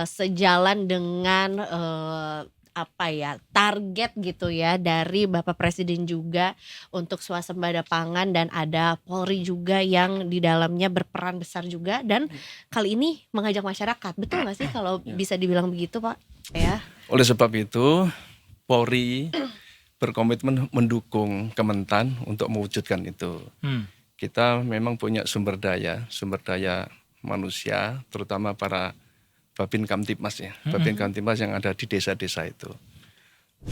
sejalan dengan, apa ya, target gitu ya dari Bapak Presiden juga untuk swasembada pangan dan ada Polri juga yang di dalamnya berperan besar juga dan kali ini mengajak masyarakat. Betul nggak sih kalau Ya. bisa dibilang begitu, Pak? Ya. Oleh sebab itu, Polri berkomitmen mendukung Kementan untuk mewujudkan itu. Kita memang punya sumber daya manusia, terutama para Babin Kamtipmas ya, Babin Kamtipmas yang ada di desa-desa itu.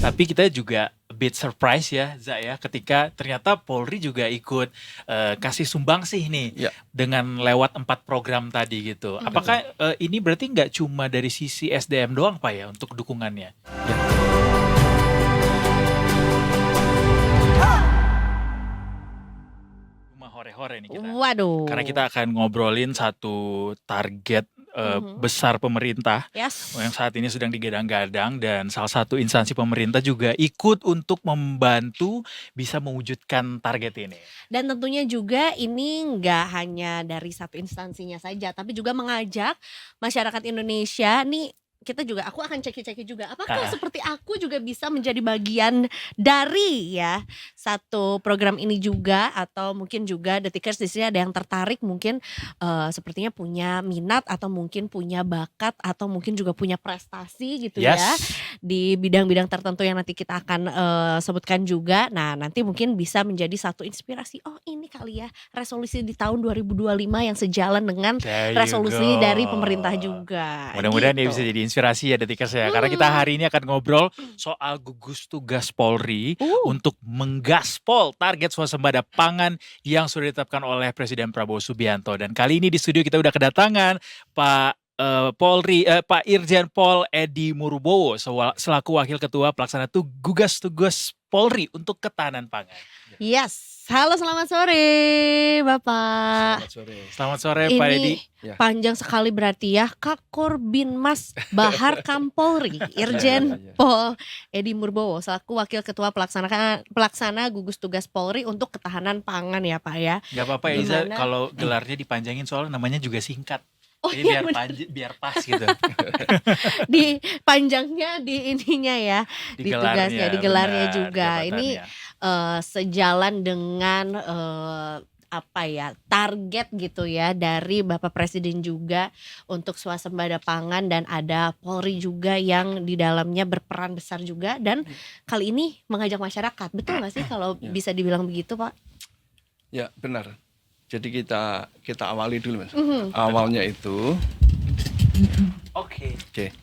Tapi kita juga a bit surprise ya, Za ya, ketika ternyata Polri juga ikut kasih sumbangsih nih Ya. dengan lewat 4 program tadi gitu. Apakah ini berarti nggak cuma dari sisi SDM doang Pak ya untuk dukungannya? Ya. Cuma hore-hore nih kita. Waduh. Karena kita akan ngobrolin satu target besar pemerintah Yes. yang saat ini sedang digadang-gadang dan salah satu instansi pemerintah juga ikut untuk membantu bisa mewujudkan target ini. Dan tentunya juga ini nggak hanya dari satu instansinya saja, tapi juga mengajak masyarakat Indonesia nih. Aku akan ceki-ceki juga, apakah seperti aku juga bisa menjadi bagian dari ya satu program ini juga, atau mungkin juga Detikers di sini ada yang tertarik mungkin sepertinya punya minat atau mungkin punya bakat atau mungkin juga punya prestasi gitu ya di bidang-bidang tertentu yang nanti kita akan sebutkan juga. Nah, nanti mungkin bisa menjadi satu inspirasi. Oh, ini kali ya resolusi di tahun 2025 yang sejalan dengan There you resolusi go. dari pemerintah juga. Mudah-mudahan gitu. ya bisa jadi inspirasi ya Detikers ya. Karena kita hari ini akan ngobrol soal gugus tugas Polri untuk menggaspol target swasembada pangan yang sudah ditetapkan oleh Presiden Prabowo Subianto. Dan kali ini di studio kita udah kedatangan Pak Pak Irjen Pol Edi Murbowo selaku Wakil Ketua Pelaksana Gugus Tugas Polri untuk ketahanan pangan. Yes. Halo, selamat sore Bapak. Selamat sore. Selamat sore Pak Edi. Ya. Panjang sekali berarti ya, Kakor Binmas Bahar Kampolri, Irjen Pol Edi Murbowo selaku Wakil Ketua Pelaksana Gugus Tugas Polri untuk ketahanan pangan ya Pak ya. Gak apa-apa ya Iza Gimana? kalau gelarnya dipanjangin soalnya namanya juga singkat. Oh Jadi iya, biar pas gitu. di panjangnya di ininya ya, di tugasnya, di gelarnya benar, juga. Ini jabatannya. sejalan dengan apa ya, target gitu ya dari Bapak Presiden juga untuk swasembada pangan dan ada Polri juga yang di dalamnya berperan besar juga dan kali ini mengajak masyarakat. Betul nggak sih kalau Ya. bisa dibilang begitu, Pak? Ya, benar. Jadi kita awali dulu, Mas. Awalnya itu Oke.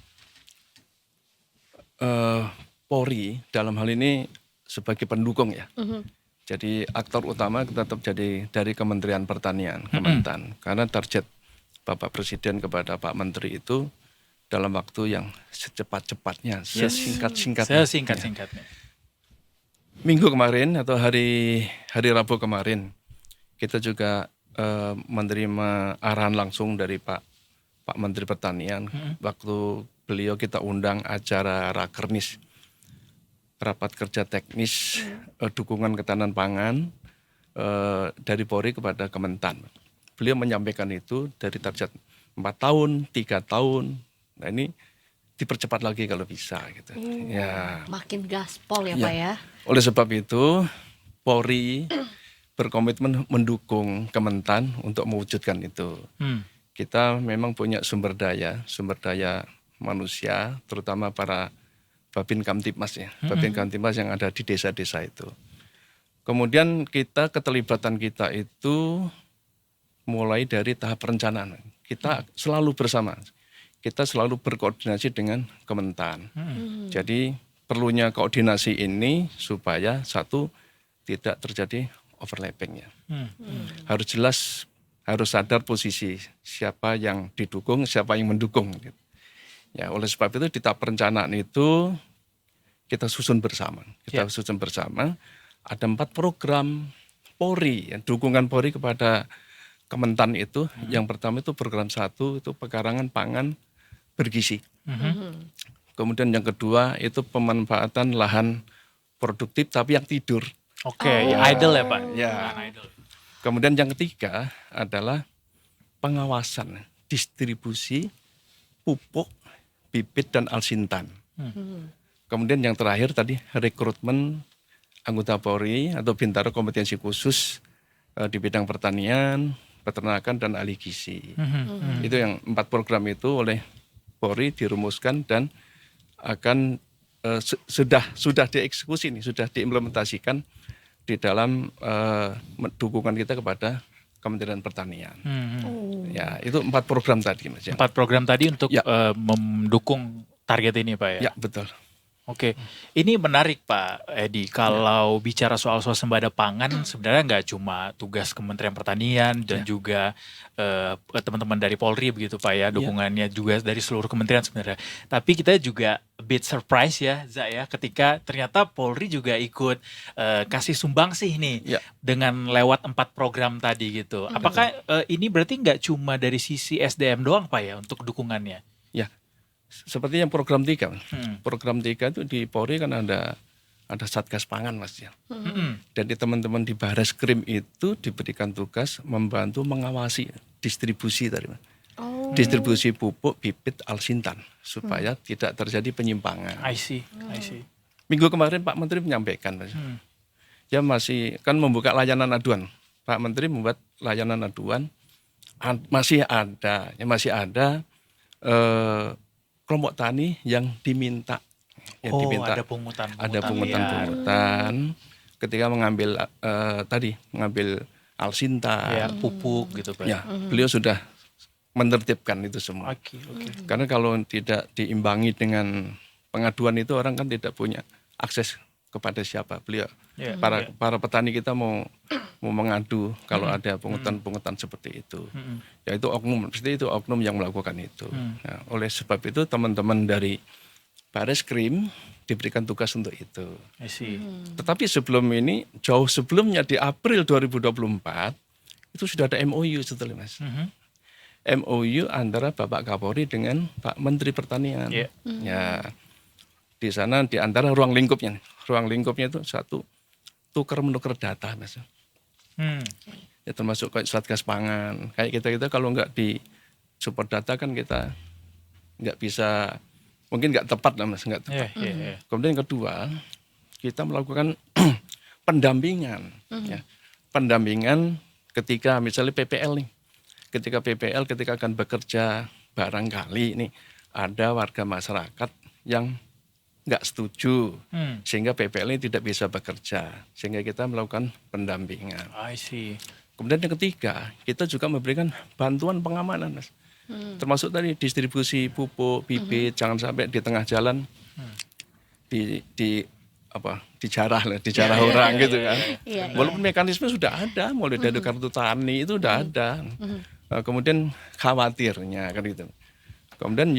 Polri dalam hal ini sebagai pendukung ya. Jadi aktor utama tetap jadi dari Kementerian Pertanian, Kementan. Karena target Bapak Presiden kepada Pak Menteri itu dalam waktu yang secepat-cepatnya, sesingkat-singkatnya. Sesingkat-singkatnya. Minggu kemarin atau hari Rabu kemarin kita juga menerima arahan langsung dari Pak Menteri Pertanian. Waktu beliau kita undang acara Rakernis, rapat kerja teknis dukungan ketahanan pangan dari Polri kepada Kementan. Beliau menyampaikan itu dari target 4 tahun, 3 tahun. Nah ini dipercepat lagi kalau bisa gitu. Ya. Makin gaspol ya Ya. Pak ya. Oleh sebab itu Polri berkomitmen mendukung Kementan untuk mewujudkan itu. Kita memang punya sumber daya manusia, terutama para Babin Kamtipmas ya, Babin Kamtipmas yang ada di desa-desa itu. Kemudian keterlibatan kita itu mulai dari tahap perencanaan. Kita selalu bersama, kita selalu berkoordinasi dengan Kementan. Jadi perlunya koordinasi ini supaya satu tidak terjadi overlapping ya. Harus jelas, harus sadar posisi siapa yang didukung, siapa yang mendukung. Gitu. Ya, oleh sebab itu di tahap perencanaan itu kita susun bersama. Ada 4 program Polri, ya, dukungan Polri kepada Kementan itu. Yang pertama itu program 1 itu pekarangan pangan bergizi. Kemudian yang kedua itu pemanfaatan lahan produktif tapi yang tidur. Oke, idle ya Pak? Ya. Idle. Kemudian yang ketiga adalah pengawasan distribusi pupuk, bibit dan alsintan. Kemudian yang terakhir tadi rekrutmen anggota Polri atau Bintara kompetensi khusus di bidang pertanian, peternakan dan ahli gizi. Itu yang 4 program itu oleh Polri dirumuskan dan akan sudah dieksekusi nih, sudah diimplementasikan di dalam dukungan kita kepada Kementerian Pertanian. Ya, itu 4 program tadi, Mas. 4 program tadi untuk Ya. mendukung target ini, Pak ya? Ya, betul. Oke, ini menarik Pak Edi. Kalau bicara soal swasembada pangan, sebenarnya nggak cuma tugas Kementerian Pertanian dan juga teman-teman dari Polri begitu Pak ya, dukungannya juga dari seluruh kementerian sebenarnya. Tapi kita juga a bit surprise ya, Za ya, ketika ternyata Polri juga ikut kasih sumbangsih nih dengan lewat 4 program tadi gitu. Apakah ini berarti nggak cuma dari sisi SDM doang Pak ya untuk dukungannya? Ya. Seperti yang program 3. Program 3 itu di Polri kan ada Satgas Pangan, Mas ya. Jadi teman-teman di Bareskrim itu diberikan tugas membantu mengawasi distribusi tadi, Mas. Distribusi pupuk, bibit, alsintan supaya tidak terjadi penyimpangan. I see. Minggu kemarin Pak Menteri menyampaikan, Mas. Ya masih kan membuka layanan aduan. Pak Menteri membuat layanan aduan masih ada kelompok tani yang diminta. Ada pungutan. Ada pungutan ketika mengambil alsintan, pupuk gitu Pak. Ya, beliau sudah menertibkan itu semua. Oke. Karena kalau tidak diimbangi dengan pengaduan itu orang kan tidak punya akses kepada siapa. Beliau para petani kita mau mengadu kalau ada pungutan seperti itu. Ya itu oknum yang melakukan itu. Nah, oleh sebab itu teman-teman dari Bareskrim diberikan tugas untuk itu. Tetapi sebelum ini, jauh sebelumnya di April 2024 itu sudah ada MOU sebetulnya, Mas. MOU antara Bapak Kapolri dengan Pak Menteri Pertanian. Ya, di sana di antara ruang lingkupnya itu satu tukar menukar data, Mas. Ya, termasuk kayak Satgas Pangan. Kayak kita kalau nggak di support data kan kita nggak bisa, mungkin nggak tepat lah, Mas, nggak tepat. Kemudian yang kedua, kita melakukan pendampingan. Ya. Pendampingan ketika misalnya PPL nih. Ketika akan bekerja, barangkali nih ada warga masyarakat yang nggak setuju sehingga PPL ini tidak bisa bekerja, sehingga kita melakukan pendampingan. I see. Kemudian yang ketiga, kita juga memberikan bantuan pengamanan, Mas. Termasuk tadi distribusi pupuk, bibit, jangan sampai di tengah jalan dijarah orang gitu kan. Walaupun mekanisme sudah ada, mulai dari kartu tani itu sudah ada. Kemudian khawatirnya kan gitu. Kemudian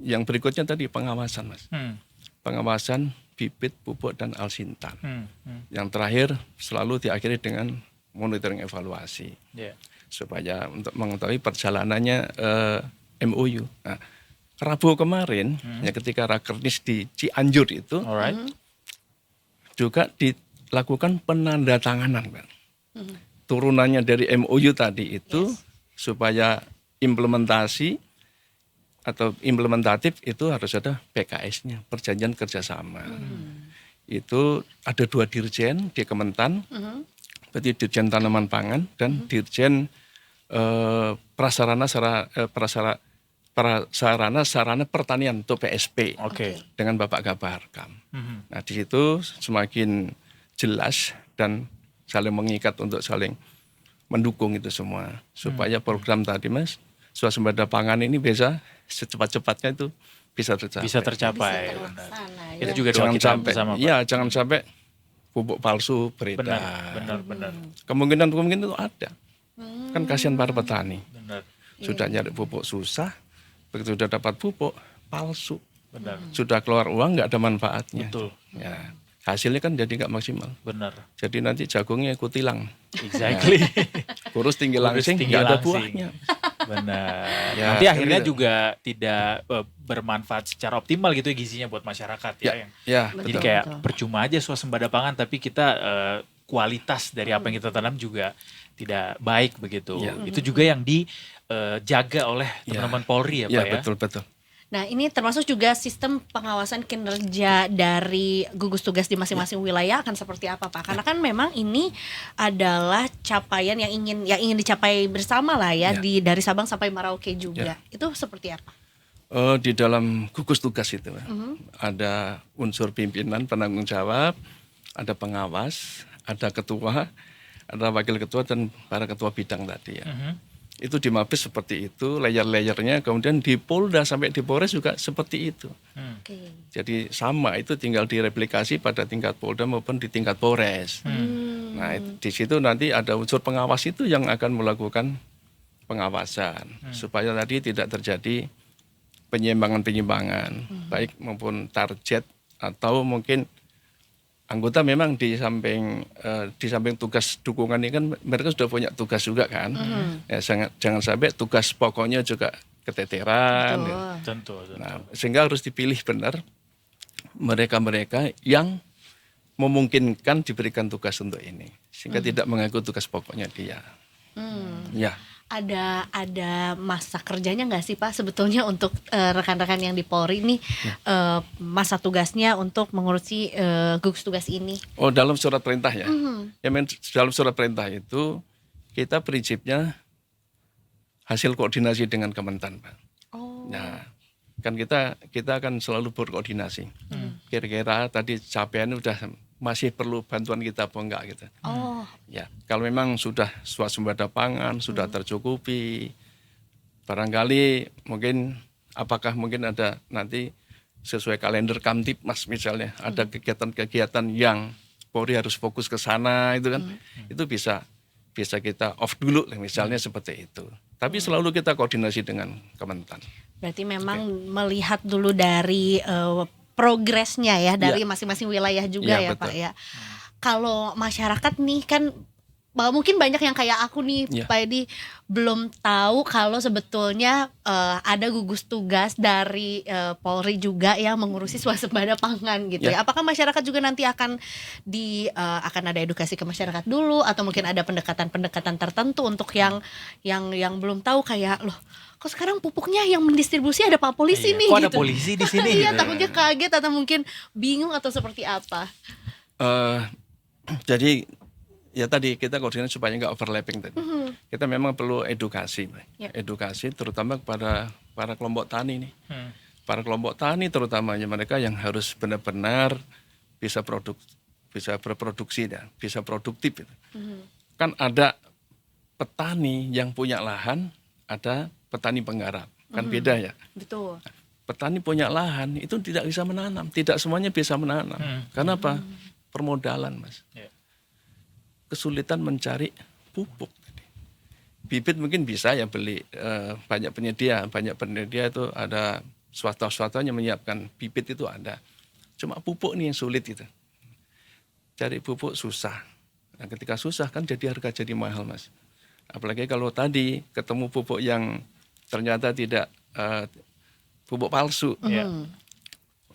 yang berikutnya tadi pengawasan, Mas. Pengawasan bibit, pupuk dan alsintan. Yang terakhir selalu diakhiri dengan monitoring evaluasi. Supaya untuk mengetahui perjalanannya MOU. Nah, Rabu kemarin ya ketika Rakernis di Cianjur itu juga dilakukan penandatanganan, Pak. Turunannya dari MOU tadi itu supaya implementasi atau implementatif itu harus ada PKS-nya, perjanjian kerjasama. Itu ada 2 dirjen di Kementan, berarti Dirjen Tanaman Pangan dan Dirjen Prasarana Sarana Pertanian atau PSP dengan Bapak Kabarkam. Nah di situ semakin jelas dan saling mengikat untuk saling mendukung itu semua supaya program tadi, Mas, swasembada pangan ini bisa secepat-cepatnya itu bisa tercapai. Itu juga doa kita bersama, Pak. Iya, jangan sampai pupuk palsu beredar. Benar. Kemungkinan itu ada. Kan kasihan para petani. Sudah nyari pupuk susah, begitu sudah dapat pupuk palsu. Sudah keluar uang nggak ada manfaatnya. Betul. Ya, hasilnya kan jadi nggak maksimal. Benar. Jadi nanti jagungnya ikut hilang. Exactly. Kurus tinggi langsing, nggak ada buahnya. Benar. Ya, nanti akhirnya gitu. juga tidak bermanfaat secara optimal gitu gizinya buat masyarakat Ya, Jadi kayak percuma aja swasembada pangan tapi kita kualitas dari apa yang kita tanam juga tidak baik begitu. Itu juga yang dijaga oleh Ya. teman-teman Polri ya Ya, Pak ya. betul. Nah, ini termasuk juga sistem pengawasan kinerja dari gugus tugas di masing-masing wilayah akan seperti apa, Pak? Karena kan memang ini adalah capaian yang ingin dicapai bersama lah ya, Ya. dari Sabang sampai Merauke juga. Itu seperti apa? Di dalam gugus tugas itu ada unsur pimpinan penanggung jawab, ada pengawas, ada ketua, ada wakil ketua dan para ketua bidang tadi ya. Itu di Mabes seperti itu, layer-layernya, kemudian di Polda sampai di Polres juga seperti itu. Oke. Jadi sama, itu tinggal direplikasi pada tingkat Polda maupun di tingkat Polres. Nah, di situ nanti ada unsur pengawas itu yang akan melakukan pengawasan supaya tadi tidak terjadi penyimpangan-penyimpangan, baik maupun target atau mungkin anggota memang di samping tugas dukungan ini kan mereka sudah punya tugas juga kan. Ya, jangan sampai tugas pokoknya juga keteteran. Betul. Ya. Tentu. Nah, sehingga harus dipilih benar mereka-mereka yang memungkinkan diberikan tugas untuk ini, sehingga tidak mengaku tugas pokoknya dia. Ya. Ada masa kerjanya nggak sih Pak sebetulnya untuk rekan-rekan yang di Polri ini masa tugasnya untuk mengurusi gugus tugas ini? Oh, dalam surat perintah ya. Ya, dalam surat perintah itu kita prinsipnya hasil koordinasi dengan Kementan, Pak. Oh. Nah, kan kita akan selalu berkoordinasi. Kira-kira tadi capaiannya udah masih perlu bantuan kita apa enggak gitu. Oh. Ya, kalau memang sudah swasembada pangan, sudah tercukupi, barangkali mungkin apakah mungkin ada nanti sesuai kalender Kamtibmas misalnya, ada kegiatan-kegiatan yang Polri harus fokus ke sana itu kan, itu bisa kita off dulu misalnya seperti itu. Tapi selalu kita koordinasi dengan Kementan. Berarti memang melihat dulu dari progresnya ya dari masing-masing wilayah juga Ya, ya betul. Pak ya. Kalau masyarakat nih kan mungkin banyak yang kayak aku nih Ya. Pak Edi belum tahu kalau sebetulnya ada gugus tugas dari Polri juga yang mengurusi swasembada pangan gitu ya. Ya. Apakah masyarakat juga nanti akan ada edukasi ke masyarakat dulu atau mungkin ada pendekatan-pendekatan tertentu untuk yang belum tahu kayak loh kok sekarang pupuknya yang mendistribusi ada Pak Polisi nih Kok ada gitu. polisi di sini Iya, gitu. takutnya kaget atau mungkin bingung atau seperti apa. Jadi ya tadi kita koordinasi supaya nggak overlapping tadi. Kita memang perlu edukasi, Pak. Ya. Edukasi terutama kepada para kelompok tani nih. Para kelompok tani terutamanya mereka yang harus benar-benar bisa berproduksi dan bisa produktif. Gitu. Kan ada petani yang punya lahan, ada petani penggarap. Kan beda ya. Betul. Petani punya lahan itu tidak bisa menanam, tidak semuanya bisa menanam. Karena apa? Permodalan, Mas. Ya. Kesulitan mencari pupuk. Bibit mungkin bisa ya beli, banyak penyedia itu ada swasta yang menyiapkan bibit itu ada. Cuma pupuk nih yang sulit itu. Cari pupuk susah. Nah, ketika susah kan jadi harga jadi mahal, Mas. Apalagi kalau tadi ketemu pupuk yang ternyata tidak pupuk palsu,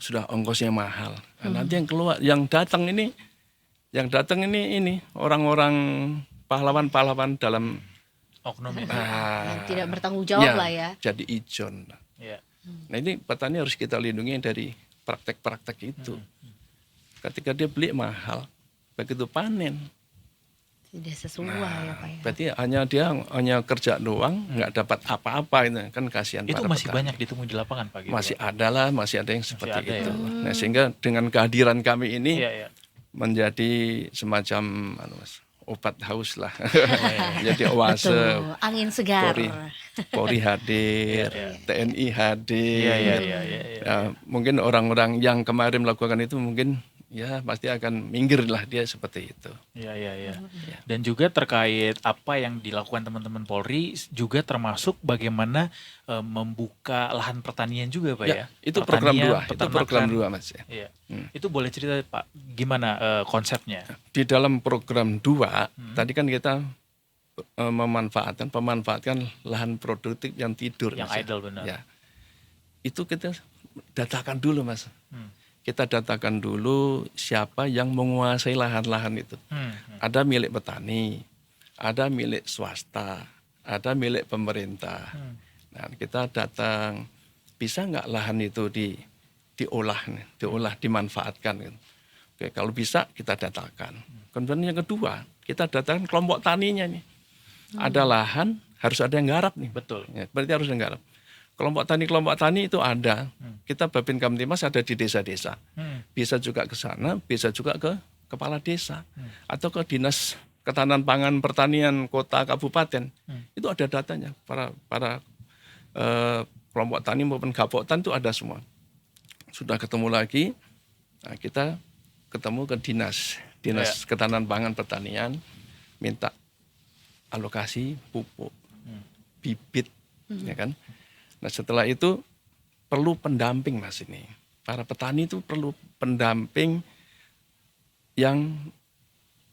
sudah ongkosnya mahal. Nah, nanti yang datang ini orang-orang pahlawan-pahlawan dalam Oknum ini. Yang tidak bertanggung jawab lah ya. Jadi ijon. Ya. Nah, ini petani harus kita lindungi dari praktek-praktek itu. Ketika dia beli mahal, begitu panen, Tidak sesuai ya Pak ya. berarti hanya kerja doang, nggak dapat apa-apa itu kan kasihan. Itu para masih petani. banyak ditemui di lapangan Pak gitu. Masih Pak. ada lah, masih ada yang seperti ada ya. itu. Nah, sehingga dengan kehadiran kami ini Iya, iya. menjadi semacam obat haus lah. Iya. Jadi oase. Betul. Angin segar. Polri hadir, TNI hadir. Iya. Ya, mungkin orang-orang yang kemarin melakukan itu mungkin ya pasti akan minggir lah dia seperti itu. Iya. Dan juga terkait apa yang dilakukan teman-teman Polri juga termasuk bagaimana membuka lahan pertanian juga Pak ya. Itu program Pertanian, 2, itu program 2 Mas ya. Iya. Itu boleh cerita Pak gimana konsepnya? Di dalam program 2 tadi kan kita pemanfaatkan lahan produktif yang tidur Yang Mas, ya. idle benar. Ya. Itu kita datakan dulu Mas. Kita datakan dulu siapa yang menguasai lahan-lahan itu. Ada milik petani, ada milik swasta, ada milik pemerintah. Nah, kita datang, bisa nggak lahan itu diolah, dimanfaatkan gitu. Oke, kalau bisa kita datakan. Kemudian yang kedua, kita datakan kelompok taninya nih. Ada lahan, harus ada yang garap nih. Betul. Ya, berarti harus yang garap. Kelompok tani itu ada. Kita Babin Kamtimas ada di desa-desa. Bisa juga ke sana, bisa juga ke kepala desa atau ke dinas ketahanan pangan pertanian kota kabupaten. Itu ada datanya. Para kelompok tani maupun gapoktan itu ada semua. Sudah ketemu lagi, nah kita ketemu ke dinas ketahanan pangan pertanian, minta alokasi pupuk, bibit, ya kan. Nah setelah itu perlu pendamping Mas ini. Para petani itu perlu pendamping yang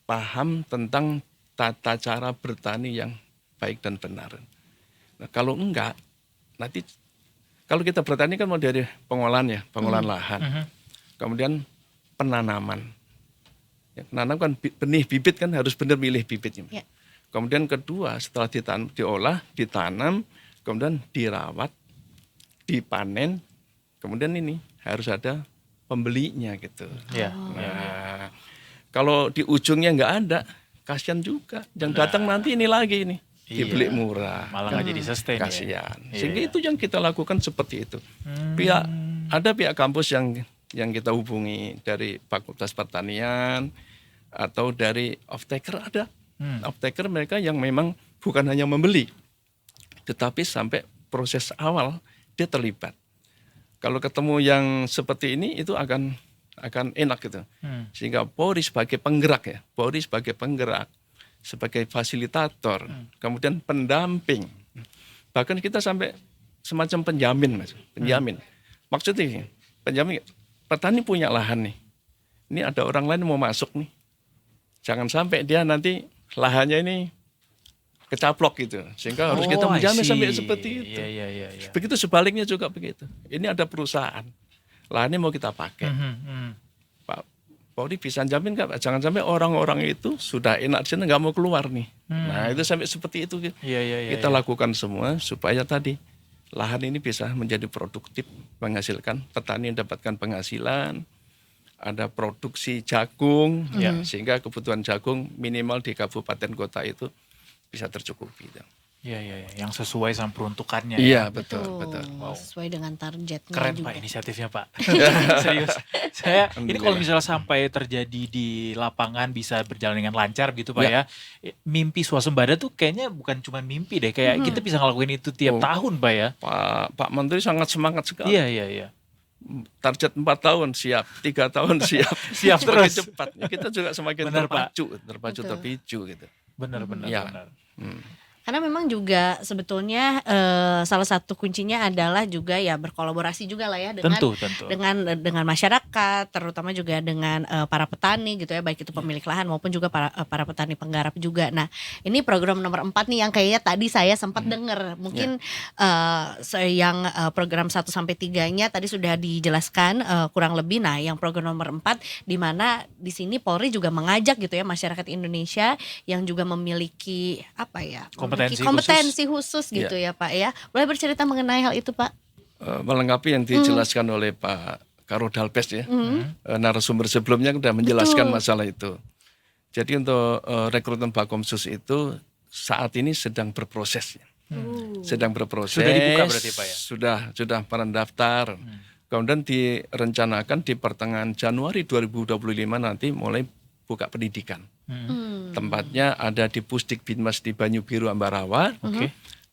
paham tentang tata cara bertani yang baik dan benar. Nah kalau enggak, nanti kalau kita bertani kan mau dari pengolahan lahan. Kemudian penanaman. Ya, menanam kan benih bibit kan harus benar milih bibitnya. Ya. Kemudian kedua setelah diolah, ditanam, kemudian dirawat, dipanen, kemudian ini harus ada pembelinya gitu. Nah, kalau di ujungnya nggak ada, kasihan juga. Yang datang nanti ini lagi nih, dibeli murah. Malah nggak jadi sustain. Kasihan. Sehingga itu yang kita lakukan seperti itu. Ada pihak kampus yang kita hubungi dari Fakultas Pertanian atau dari off-taker ada. Off-taker mereka yang memang bukan hanya membeli, tetapi sampai proses awal dia terlibat. Kalau ketemu yang seperti ini itu akan enak gitu. Sehingga Polri sebagai penggerak sebagai fasilitator, kemudian pendamping. Bahkan kita sampai semacam penjamin, Mas. Maksudnya penjamin, petani punya lahan nih. Ini ada orang lain mau masuk nih. Jangan sampai dia nanti lahannya ini kecaplok gitu, sehingga harus kita menjamin sampai seperti itu. Begitu sebaliknya juga begitu. Ini ada perusahaan, lahannya mau kita pakai. Pak Polri bisa jamin nggak? Jangan sampai orang-orang itu sudah enak di sana nggak mau keluar nih. Nah itu sampai seperti itu. Kita lakukan semua supaya tadi lahan ini bisa menjadi produktif, menghasilkan, petani mendapatkan penghasilan, ada produksi jagung, sehingga kebutuhan jagung minimal di kabupaten kota itu bisa tercukupi. Iya, yang sesuai sama peruntukannya. Iya, betul. Wow. Sesuai dengan targetnya Keren juga. Pak inisiatifnya Pak. Serius. Ini kalau misalnya sampai terjadi di lapangan bisa berjalan dengan lancar gitu Pak ya. Mimpi swasembada tuh kayaknya bukan cuma mimpi deh. Kayak kita bisa ngelakuin itu tiap tahun Pak ya. Pak Menteri sangat semangat sekali. Iya. Target 4 tahun siap, 3 tahun siap. Siap terus. Cepat. Kita juga semakin terpicu gitu. Benar. Karena memang juga sebetulnya salah satu kuncinya adalah juga ya berkolaborasi juga lah ya dengan tentu. dengan masyarakat, terutama juga dengan para petani gitu ya, baik itu pemilik lahan maupun juga para petani penggarap juga. Nah, ini program nomor 4 nih yang kayaknya tadi saya sempat dengar. Mungkin yang program 1 sampai 3-nya tadi sudah dijelaskan kurang lebih. Nah, yang program nomor 4 di mana di sini Polri juga mengajak gitu ya masyarakat Indonesia yang juga memiliki apa ya? Kompetensi khusus gitu ya Pak ya. Boleh bercerita mengenai hal itu Pak? Melengkapi yang dijelaskan oleh Pak Karodalpes ya. Narasumber sebelumnya sudah menjelaskan masalah itu. Jadi untuk rekrutmen Bakomsus itu saat ini sedang berproses. Sudah dibuka berarti Pak ya? Sudah pendaftar. Kemudian direncanakan di pertengahan Januari 2025 nanti mulai buka pendidikan. Tempatnya ada di Pusdik Binmas di Banyu Biru Ambarawa.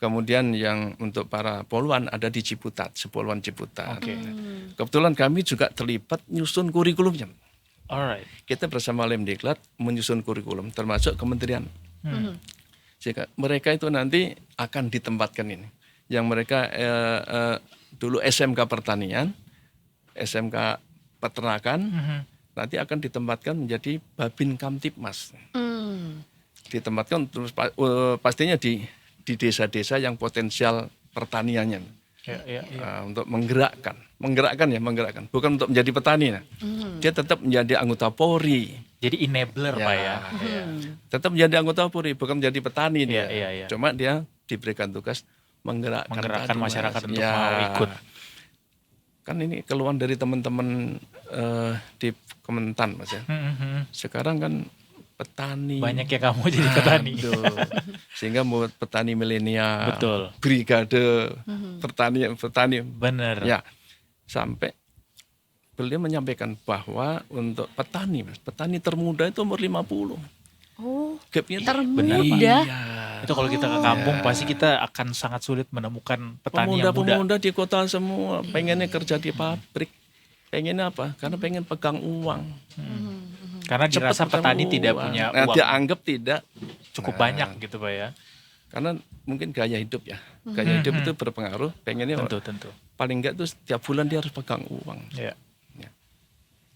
Kemudian yang untuk para poluan ada di Ciputat, Sepoluan Ciputat. Kebetulan kami juga terlibat nyusun kurikulumnya. Alright. Kita bersama Lemdiklat menyusun kurikulum termasuk kementerian. Sehingga mereka itu nanti akan ditempatkan ini. Yang mereka dulu SMK Pertanian, SMK Peternakan, nanti akan ditempatkan menjadi Babin Kamtipmas. Ditempatkan terus pastinya di desa-desa yang potensial pertaniannya. Untuk menggerakkan, bukan untuk menjadi petani. Dia tetap menjadi anggota Polri. Jadi enabler Pak ya. Tetap menjadi anggota Polri, bukan menjadi petani dia. Cuma dia diberikan tugas menggerakkan tadi, Mas. masyarakat untuk Ya, mau ikut. kan ini keluhan dari teman-teman di Kementan, Mas ya. Sekarang kan petani Banyak ya kamu jadi petani. Aduh. Sehingga buat petani milenial, Betul. brigade petani Bener. ya, sampai beliau menyampaikan bahwa untuk petani, Mas, petani termuda itu umur 50. Oh, Gapnya termuda. Iya. Itu kalau kita ke kampung pasti kita akan sangat sulit menemukan petani yang muda. Pemuda-pemuda di kota semua pengennya kerja di pabrik. Pengennya apa? Karena pengen pegang uang. Karena dirasa Cepat petani pegang tidak uang. punya Nah, uang dianggap tidak. cukup Nah, banyak gitu Pak ya. Karena mungkin gaya hidup ya. Gaya hidup itu berpengaruh. Pengennya Tentu. paling enggak tuh setiap bulan dia harus pegang uang. Ya.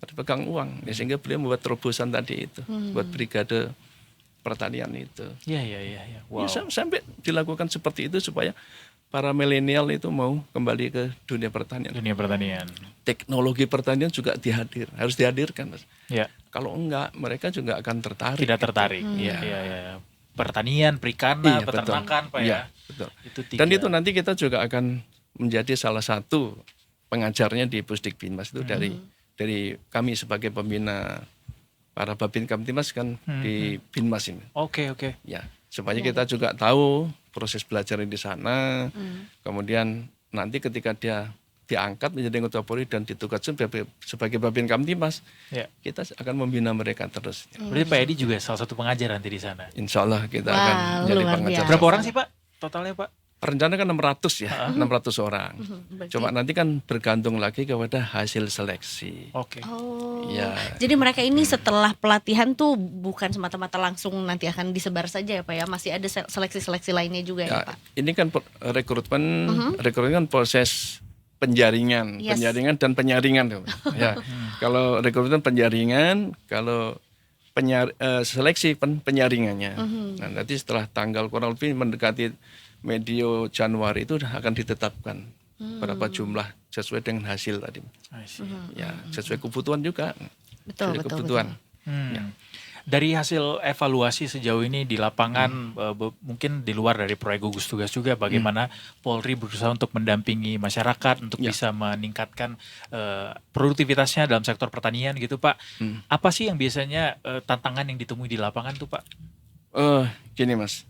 Harus pegang uang. Ya, sehingga beliau membuat terobosan tadi itu. Buat brigade pertanian itu. Iya. Wow. Ya, sampai dilakukan seperti itu supaya para milenial itu mau kembali ke dunia pertanian. Dunia pertanian. Teknologi pertanian juga harus dihadirkan, Mas. Ya. Kalau enggak, mereka juga akan tertarik. Tidak tertarik. Iya. Pertanian, perikanan, Iya, peternakan Pak ya. Iya, betul. Itu tiga. Dan itu nanti kita juga akan menjadi salah satu pengajarnya di Pusdik Binmas itu dari kami sebagai pembina para Babin Kamtimas kan di Binmas ini. Oke. Ya, supaya kita juga tahu proses belajar di sana. Kemudian nanti ketika dia diangkat menjadi anggota Polri dan ditugaskan sebagai Babin Kamtimas, Ya. kita akan membina mereka terus. Berarti Pak Edi juga salah satu pengajar nanti di sana. Insya Allah kita Wah, akan menjadi luar pengajar. biasa. Berapa orang sih Pak totalnya Pak? Rencana kan 600 ya, 600 orang. Cuma nanti kan bergantung lagi kepada hasil seleksi. Oke. Oh. Ya. Jadi mereka ini setelah pelatihan tuh bukan semata-mata langsung nanti akan disebar saja ya Pak ya, masih ada seleksi-seleksi lainnya juga ya, Ya, Pak. ini kan rekrutmen kan proses penjaringan, Yes. penjaringan dan penyaringan. Ya, kalau rekrutmen penjaringan, kalau seleksi penyaringannya. Nah, nanti setelah tanggal kurang lebih mendekati medio Januari itu akan ditetapkan berapa jumlah sesuai dengan hasil tadi. I see. Ya, sesuai kebutuhan juga. Betul, Sesuai betul, kebutuhan. Hmm. Dari hasil evaluasi sejauh ini di lapangan, mungkin di luar dari proyek gugus tugas juga, bagaimana Polri berusaha untuk mendampingi masyarakat untuk bisa meningkatkan produktivitasnya dalam sektor pertanian gitu Pak. Apa sih yang biasanya tantangan yang ditemui di lapangan tuh Pak? Gini Mas,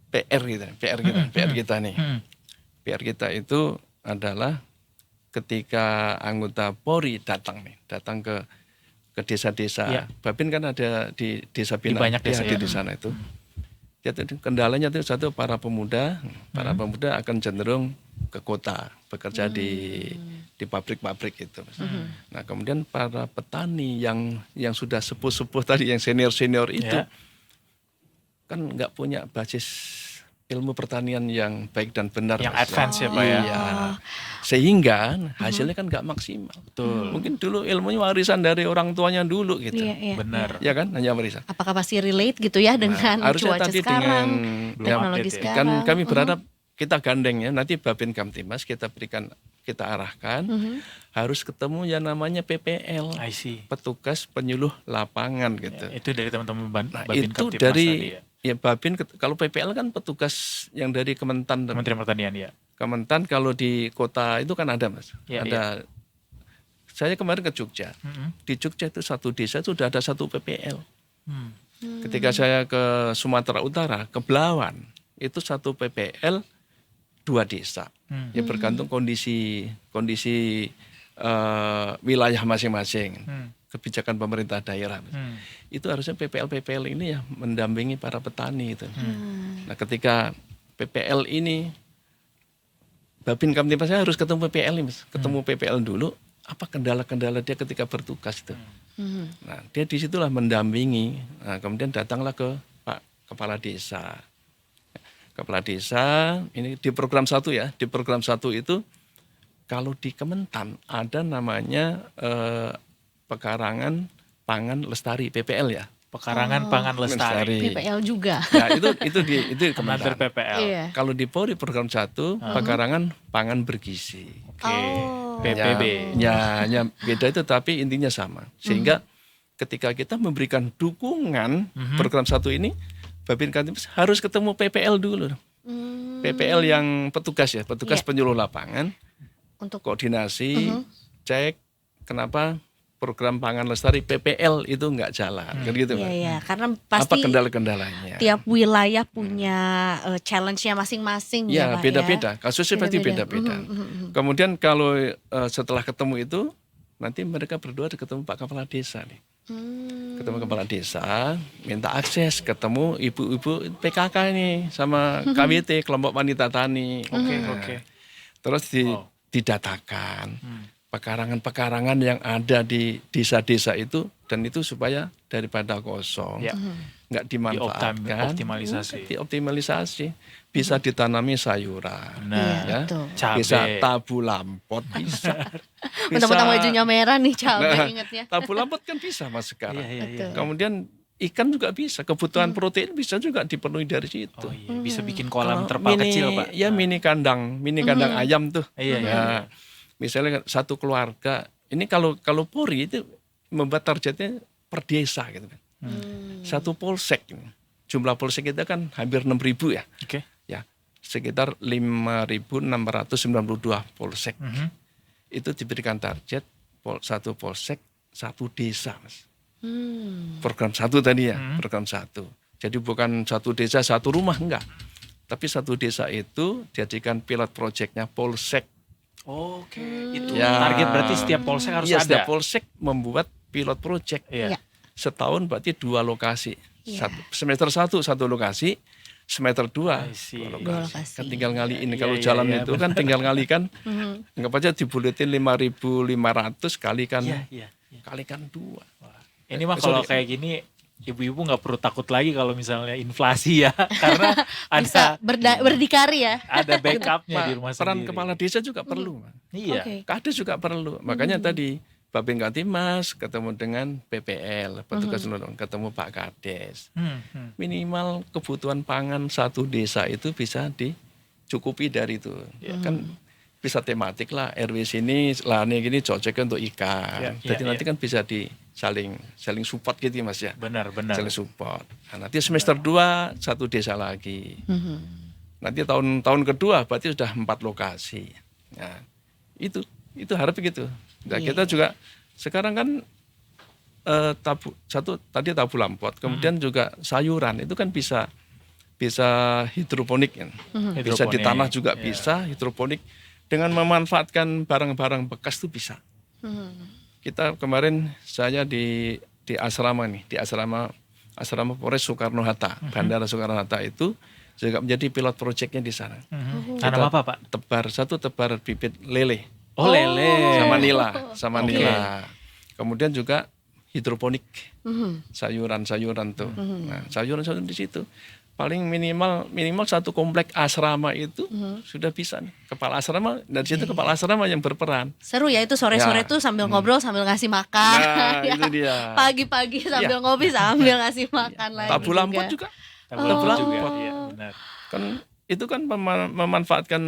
PR kita nih. PR kita itu adalah ketika anggota Polri datang ke desa-desa. Ya. Babin kan ada di desa Di Pinang, banyak desa, di ya. sana itu. Kendalanya itu satu, para pemuda akan cenderung ke kota bekerja di pabrik-pabrik itu. Nah, kemudian para petani yang sudah sepuh-sepuh tadi, yang senior-senior itu Ya. kan nggak punya basis ilmu pertanian yang baik dan benar, Yang Mas. advance ya Pak ya. Iya. Sehingga hasilnya kan nggak maksimal. Betul. Mungkin dulu ilmunya warisan dari orang tuanya dulu gitu. Iya, iya. Benar. Ya kan, hanya warisan. Apakah pasti relate gitu ya dengan Harusnya cuaca tadi sekarang, Belum teknologi update ya. sekarang? kan kami berharap kita gandeng ya, nanti Babin Kamtimas kita arahkan harus ketemu yang namanya PPL, I see. petugas penyuluh lapangan gitu. Ya, itu dari teman-teman Nah, Babin itu Kamtibmas dari tadi ya. Babin, kalau PPL kan petugas yang dari Kementan. Kementerian Pertanian ya. Kementan kalau di kota itu kan ada Mas. Ya, ada. Saya kemarin ke Jogja. Di Jogja itu satu desa itu sudah ada satu PPL. Ketika saya ke Sumatera Utara, ke Belawan, itu satu PPL 2 desa. Ya bergantung kondisi wilayah masing-masing. Kebijakan pemerintah daerah. Itu harusnya PPL ini ya mendampingi para petani itu. Nah, ketika PPL ini Babin Kamtibmas saya harus ketemu PPL ini, Mas. Ketemu PPL dulu, apa kendala-kendala dia ketika bertugas itu. Nah, dia disitulah mendampingi. Nah, kemudian datanglah ke Pak Kepala Desa. Kepala Desa ini di program 1 ya. Di program 1 itu kalau di Kementan ada namanya Pekarangan Pangan Lestari, PPL ya. Pekarangan Pangan Lestari. PPL juga. Ya, itu di Kementerian Kementan. PPL. Iya. Kalau di Polri program 1 Pekarangan Pangan Bergizi. Oke. Oh. PPB. Ya, beda itu tapi intinya sama. Sehingga ketika kita memberikan dukungan program 1 ini, Babinkantimas harus ketemu PPL dulu. PPL yang petugas ya, petugas penyuluh lapangan, Untuk koordinasi, cek kenapa program pangan lestari PPL itu nggak jalan, kan gitu. Iya, Pak. iya, karena Apa pasti kendala-kendalanya? tiap wilayah punya challenge-nya masing-masing ya, Ya, Pak, beda-beda. Kasusnya pasti Beda-beda. beda-beda. Kemudian kalau setelah ketemu itu, nanti mereka berdua ketemu Pak Kepala Desa nih. Ketemu Kepala Desa, minta akses, ketemu ibu-ibu PKK nih sama KWT, kelompok wanita tani. Oke. Terus didatakan pekarangan-pekarangan yang ada di desa-desa itu, dan itu supaya daripada kosong, Ya. nggak dimanfaatkan, Dioptimalisasi. dioptimalisasi, bisa ditanami sayuran, Nah, Iya, betul. bisa cabe. tabu lampot, bisa. Mentang-mentang bajunya merah nih, cabai Nah, ingetnya. tabu lampot kan bisa Mas sekarang. Iya. Betul. Kemudian ikan juga bisa, kebutuhan protein bisa juga dipenuhi dari situ. Oh iya, bisa bikin kolam Kalau terpal kecil, Pak. Ya mini kandang ayam tuh. Iya. Ya, misalnya satu keluarga, ini kalau Polri itu membuat targetnya per desa gitu kan. Satu polsek, jumlah polsek kita kan hampir 6.000 ya. Oke. Ya, sekitar 5.692 polsek. Itu diberikan target satu polsek, satu desa, Mas. Program satu tadi ya, program satu. Jadi bukan satu desa satu rumah, enggak. Tapi satu desa itu dijadikan pilot projectnya polsek. Oke. Itu Ya. target berarti setiap polsek harus Iya, ada. setiap polsek membuat pilot project. Iya. Iya. Setahun berarti 2 lokasi. Iya. Semester 1 1 lokasi, semester 2 I see. 2 Dua lokasi. lokasi. Kan tinggal ngaliin. Iya, Kalau iya, jalan iya, itu kan tinggal ngalikan. Anggap aja dibuletin 5.500 kalikan Iya. kalikan 2. Ini mah kalau kayak gini ibu-ibu nggak perlu takut lagi kalau misalnya inflasi ya, karena Bisa ada berdikari ya. ada backupnya di rumah Peran sendiri. kepala desa juga perlu. Iya. Oke. Kades juga perlu. Makanya tadi Babinkantimas ketemu dengan PPL, petugas ketemu Pak Kades. Minimal kebutuhan pangan satu desa itu bisa dicukupi dari itu. Kan bisa tematik lah, RW sini lahannya gini cocoknya untuk ikan. Iya, Jadi nanti kan bisa saling support gitu ya, Mas ya. Benar. Saling support. Nah, nanti semester 2 satu desa lagi. Nanti tahun kedua berarti sudah 4 lokasi. Nah, itu harap begitu. Nah, kita juga sekarang kan tadi tabu lampot, kemudian juga sayuran itu kan bisa hidroponik kan. Bisa di Hidroponik, tanah juga ya. bisa hidroponik, dengan memanfaatkan barang-barang bekas itu bisa. Kita kemarin saya di asrama nih, di asrama Polres Soekarno Hatta, Bandara Soekarno Hatta itu juga menjadi pilot projectnya di sana. Tanam apa, Pak? Tebar bibit lele. Oh, lele. Sama nila. Kemudian juga hidroponik, sayuran-sayuran tuh. Nah, sayuran-sayuran di situ. Paling minimal satu komplek asrama itu sudah bisa nih. Kepala asrama, dari situ kepala asrama yang berperan. Seru ya itu sore-sore Ya. tuh sambil ngobrol sambil ngasih makan. Nah, Ya. itu dia. Pagi-pagi sambil ngopi sambil ngasih makan lagi. Tabu lampot juga. Tabu lampot juga. Oh. Iya, benar. Kan itu kan memanfaatkan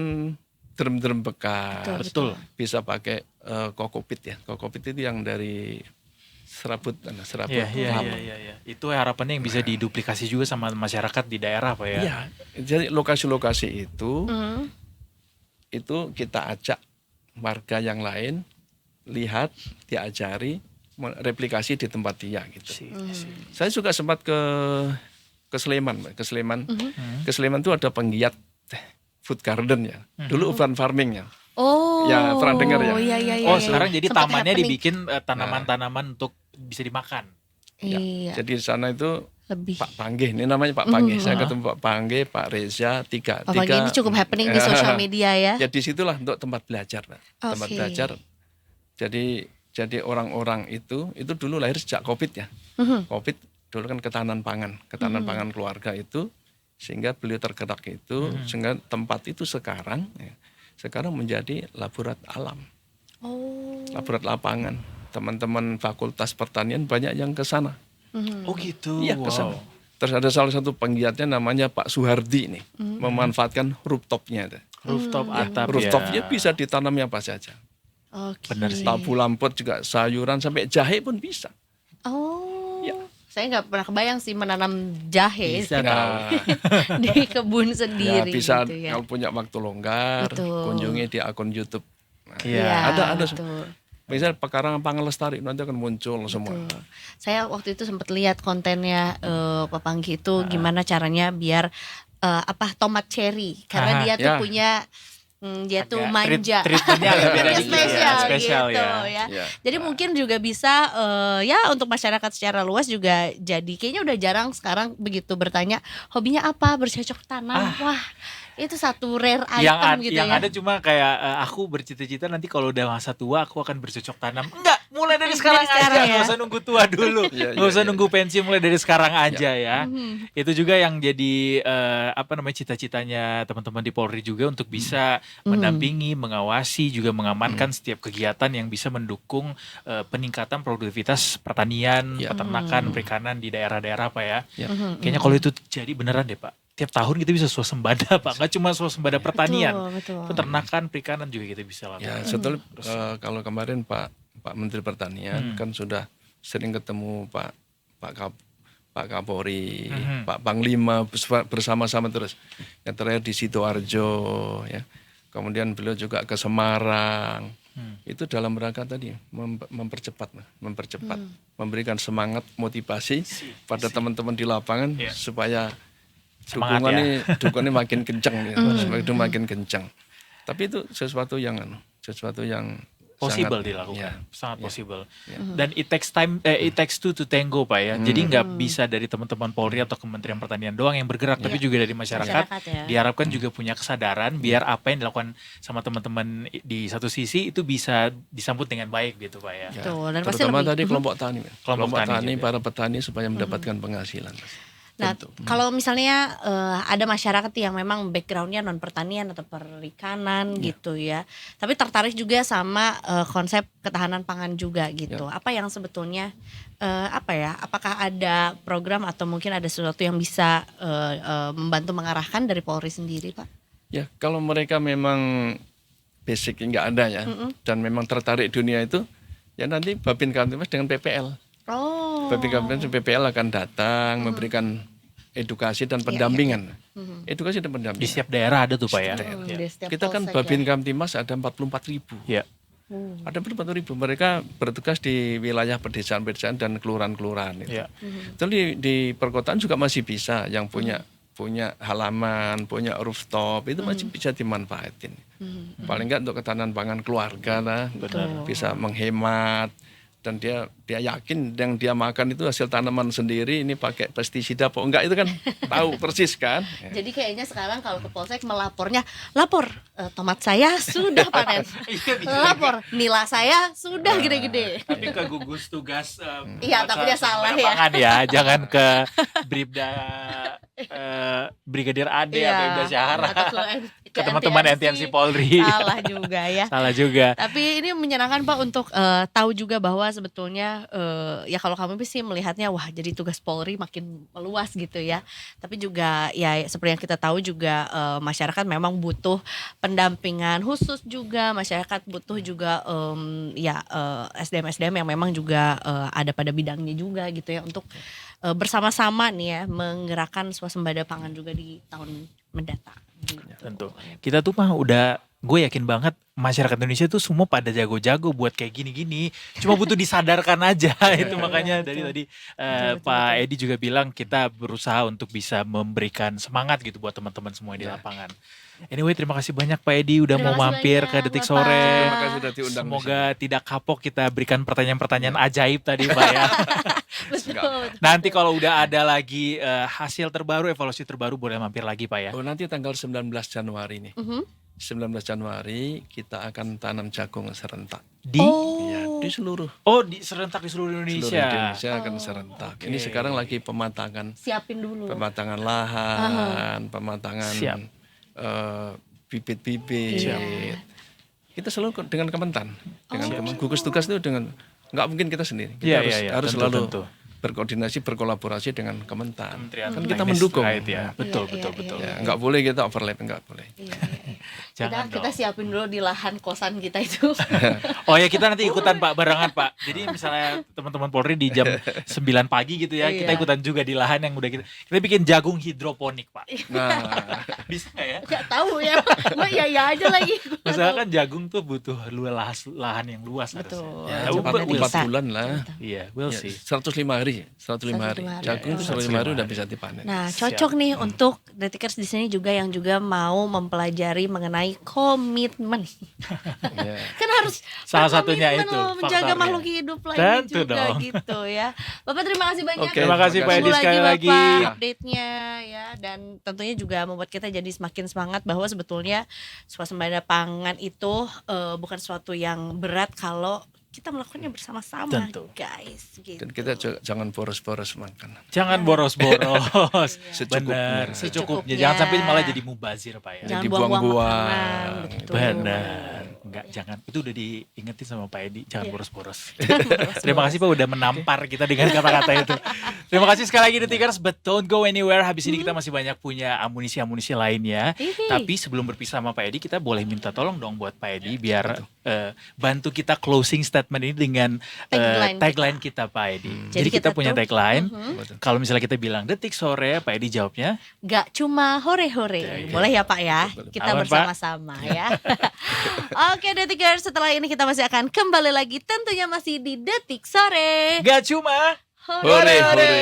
drum-drum bekas. Betul. Bisa pakai kokopit ya. Kokopit itu yang dari serabut Iya. kelapa. Itu harapannya yang bisa diduplikasi juga sama masyarakat di daerah, Pak ya. Iya, jadi lokasi-lokasi itu kita ajak warga yang lain lihat, diajari, replikasi di tempat dia gitu. Saya juga sempat ke Sleman, Mbak. Ke Sleman itu ada penggiat food garden ya. Dulu urban farming ya. Oh. Ya, pernah dengar ya? Iya. Oh, sekarang jadi Sempat tamannya happening. dibikin tanaman-tanaman untuk bisa dimakan. Iya. Jadi di sana itu Lebih. Pak Panggih, ini namanya Pak Panggih. Saya ketemu Pak Panggih, Pak Reza, tiga. Pak Pagi ini cukup happening di sosial media ya. Ya disitulah untuk tempat belajar, Pak. Tempat Oke. belajar. Jadi orang-orang itu dulu lahir sejak COVID ya. COVID dulu kan ketahanan pangan keluarga itu, sehingga beliau tergerak itu, sehingga tempat itu sekarang menjadi laborat alam, Oh. laborat lapangan. Teman-teman fakultas pertanian banyak yang ke sana. Oh gitu. Iya, ke sana. Terus ada salah satu penggiatnya namanya Pak Suhardi nih, memanfaatkan rooftopnya. Rooftop atap Rooftopnya ya. bisa ditanam apa saja. Oke. Benar sih. Tabu lampot juga sayuran sampai jahe pun bisa. Oh. Ya. Saya nggak pernah kebayang sih menanam jahe Bisa tahu. di kebun Ya sendiri bisa gitu ya. kalau punya waktu longgar, Betul. kunjungi di akun YouTube. Nah, Iya. ada betul. Misal pekarangan pangan lestari nanti akan muncul semua. Betul. Saya waktu itu sempat lihat kontennya Pak Panggi itu gimana caranya biar tomat cherry karena Aha, dia tuh ya. punya dia tuh Agak manja. treatmentnya agak beda Dia dikit ya, spesial, spesial gitu ya. ya. Ya. Jadi mungkin juga bisa ya untuk masyarakat secara luas juga jadi kayaknya udah jarang sekarang begitu bertanya hobinya apa, bercocok tanam. Wah, itu satu rare item gitu yang ya. ada cuma kayak aku bercita-cita nanti kalau udah masa tua aku akan bercocok tanam. Enggak, mulai dari sekarang aja, sekarang ya. nggak usah nunggu tua dulu, Iya, nggak usah iya, nunggu pensiun, mulai dari sekarang aja ya. Mhm. Itu juga yang jadi cita-citanya teman-teman di Polri juga untuk bisa mendampingi, mengawasi, juga mengamankan setiap kegiatan yang bisa mendukung peningkatan produktivitas pertanian, Ya. peternakan, perikanan di daerah-daerah Pak ya. Ya. Kayaknya kalau itu jadi beneran deh Pak. Tiap tahun kita bisa swasembada Pak, nggak cuma swasembada pertanian, Betul. peternakan, perikanan juga kita bisa lakukan. Ya, sebetulnya kalau kemarin Pak Menteri Pertanian kan sudah sering ketemu Pak Kapolri, Pak Panglima bersama-sama terus. Yang terakhir di Sidoarjo ya. Kemudian beliau juga ke Semarang. Itu dalam rangka tadi mempercepat, memberikan semangat, motivasi pada teman-teman di lapangan Ya. supaya Semangat dukungannya makin kencang ya. Supaya itu makin kencang. Tapi itu sesuatu yang Possible sangat, dilakukan, ya. sangat possible. Dan it takes two to tango Pak ya. Jadi nggak bisa dari teman-teman Polri atau Kementerian Pertanian doang yang bergerak, tapi juga dari masyarakat. Ya. Diharapkan juga punya kesadaran biar apa yang dilakukan sama teman-teman di satu sisi itu bisa disambut dengan baik gitu Pak ya. Ya, Betul, dan pasti terutama lebih- tadi kelompok tani, Kelompok tani juga. para petani supaya mendapatkan penghasilan. Nah, Tentu. kalau misalnya ada masyarakat yang memang backgroundnya non pertanian atau perikanan gitu ya, tapi tertarik juga sama konsep ketahanan pangan juga gitu. Apa yang sebetulnya apakah ada program atau mungkin ada sesuatu yang bisa membantu mengarahkan dari Polri sendiri, Pak? Ya, kalau mereka memang basicnya nggak ada ya, dan memang tertarik dunia itu, ya nanti Babin Kamtibmas dengan PPL. Oh. Babin Kamtibmas dan PPL akan datang memberikan edukasi dan pendampingan. Edukasi dan Di pendampingan. setiap daerah ada tuh Pak ya. Di setiap Kita kan polsek Babin ya. Kamtibmas ada 44.000. Ya. Ada 44.000. Mereka bertugas di wilayah pedesaan-pedesaan dan kelurahan-kelurahan itu. Ya. Jadi di perkotaan juga masih bisa yang punya halaman, punya rooftop itu masih bisa dimanfaatin. Paling enggak untuk ketahanan pangan keluarga lah, bisa menghemat dan dia yakin yang dia makan itu hasil tanaman sendiri, ini pakai pestisida apa enggak itu kan tahu persis kan. Jadi kayaknya sekarang kalau ke polsek lapor tomat saya sudah panen. Lapor nila saya sudah gede-gede. Tapi ke gugus tugas Iya, takutnya salah ya. pangan ya, jangan ke Bribda Brigadir Ade atau Ibda Syahara. Atau Ke teman-teman NTMC Polri. Salah juga ya. Salah juga. Tapi ini menyenangkan Pak untuk tahu juga bahwa sebetulnya ya kalau kami sih melihatnya wah jadi tugas Polri makin meluas gitu ya. Tapi juga ya seperti yang kita tahu juga masyarakat memang butuh pendampingan khusus juga, masyarakat butuh juga SDM-SDM yang memang juga ada pada bidangnya juga gitu ya untuk bersama-sama nih ya menggerakkan swasembada pangan juga di tahun mendatang. Gitu. Tentu. Kita tuh mah gue yakin banget masyarakat Indonesia tuh semua pada jago-jago buat kayak gini-gini. Cuma butuh disadarkan aja. Itu makanya dari tadi Pak Edi juga bilang kita berusaha untuk bisa memberikan semangat gitu buat teman-teman semua di lapangan. Anyway, terima kasih banyak Pak Edi udah mau Terima kasih mampir banyak, ke Detik Bapak. Sore. Terima kasih sudah diundang. Semoga tidak kapok kita berikan pertanyaan-pertanyaan ajaib tadi Pak ya. Betul. Nanti kalau udah ada lagi hasil terbaru, evaluasi terbaru boleh mampir lagi Pak ya. Oh, nanti tanggal 19 Januari nih. 19 Januari kita akan tanam jagung serentak. Di Ya, di seluruh serentak di seluruh seluruh Indonesia. Indonesia akan serentak. Ini sekarang lagi pematangan Siapin dulu. lahan, pematangan Siap. bibit-bibit. Kita selalu dengan Kementan, gugus tugas itu dengan nggak mungkin kita sendiri. Kita harus tentu, selalu tentu. berkoordinasi, berkolaborasi dengan Kementan. Kementerian Kan kita Teknis mendukung. terkait ya. Betul. Ya, nggak boleh kita overlap, nggak boleh. Iya. Jangan Kita dong. siapin dulu di lahan kosan kita itu. Oh ya kita nanti ikutan Pak, barengan Pak. Jadi misalnya teman-teman Polri di jam 9 pagi gitu ya, kita Iya. ikutan juga di lahan yang udah kita bikin jagung hidroponik Pak. Nah, Bisa ya? Gak tahu ya, gue iya aja lagi. Gua nggak Masalah tahu. kan jagung tuh butuh lahan yang luas Betul. harusnya. ya, Coba nanti 4 bisa. bulan lah. Iya, we'll Ya, see. 105 hari, 105 hari. 105 hari. Jagung Oh. 105 hari udah bisa dipanen. Nah, Siap. cocok nih untuk detikers di sini juga yang juga mau mempelajari mengenai komitmen. Ya. Kan harus Salah satunya berkomitmen itu loh, menjaga faktornya. makhluk hidup lainnya Tentu juga dong. gitu ya. Bapak terima kasih banyak. Oke, Terima kasih Pak terima Edi Tunggu sekali lagi. Bapak update-nya ya, dan tentunya juga membuat kita jadi semakin semangat bahwa sebetulnya swasembada pangan itu bukan sesuatu yang berat kalau kita melakukannya bersama-sama, Tentu. guys. Gitu. Dan kita jangan boros-boros makan. Jangan boros-boros. Secukupnya. Benar, secukupnya. Secukupnya. Jangan sampai malah jadi mubazir Pak ya. Jangan Jadi buang-buang buang-buang. makanan, betul. Benar. Enggak, jangan. Itu udah diingetin sama Pak Edi, jangan Iya. boros-boros. Terima kasih Pak udah menampar kita dengan kata-kata itu. Terima kasih sekali lagi Detikers, but don't go anywhere. Habis ini kita masih banyak punya amunisi-amunisi lainnya. Hihi. Tapi sebelum berpisah sama Pak Edi, kita boleh minta tolong dong buat Pak Edi biar bantu kita closing statement ini dengan tagline kita Pak Edi. Jadi kita punya tuh, tagline. Betul. Kalau misalnya kita bilang detik sore, Pak Edi jawabnya Gak cuma hore-hore, boleh ya Pak ya? Kita Aman, Pak. bersama-sama ya. Oke Detikers, setelah ini kita masih akan kembali lagi, tentunya masih di Detik Sore. gak cuma Hore, hore.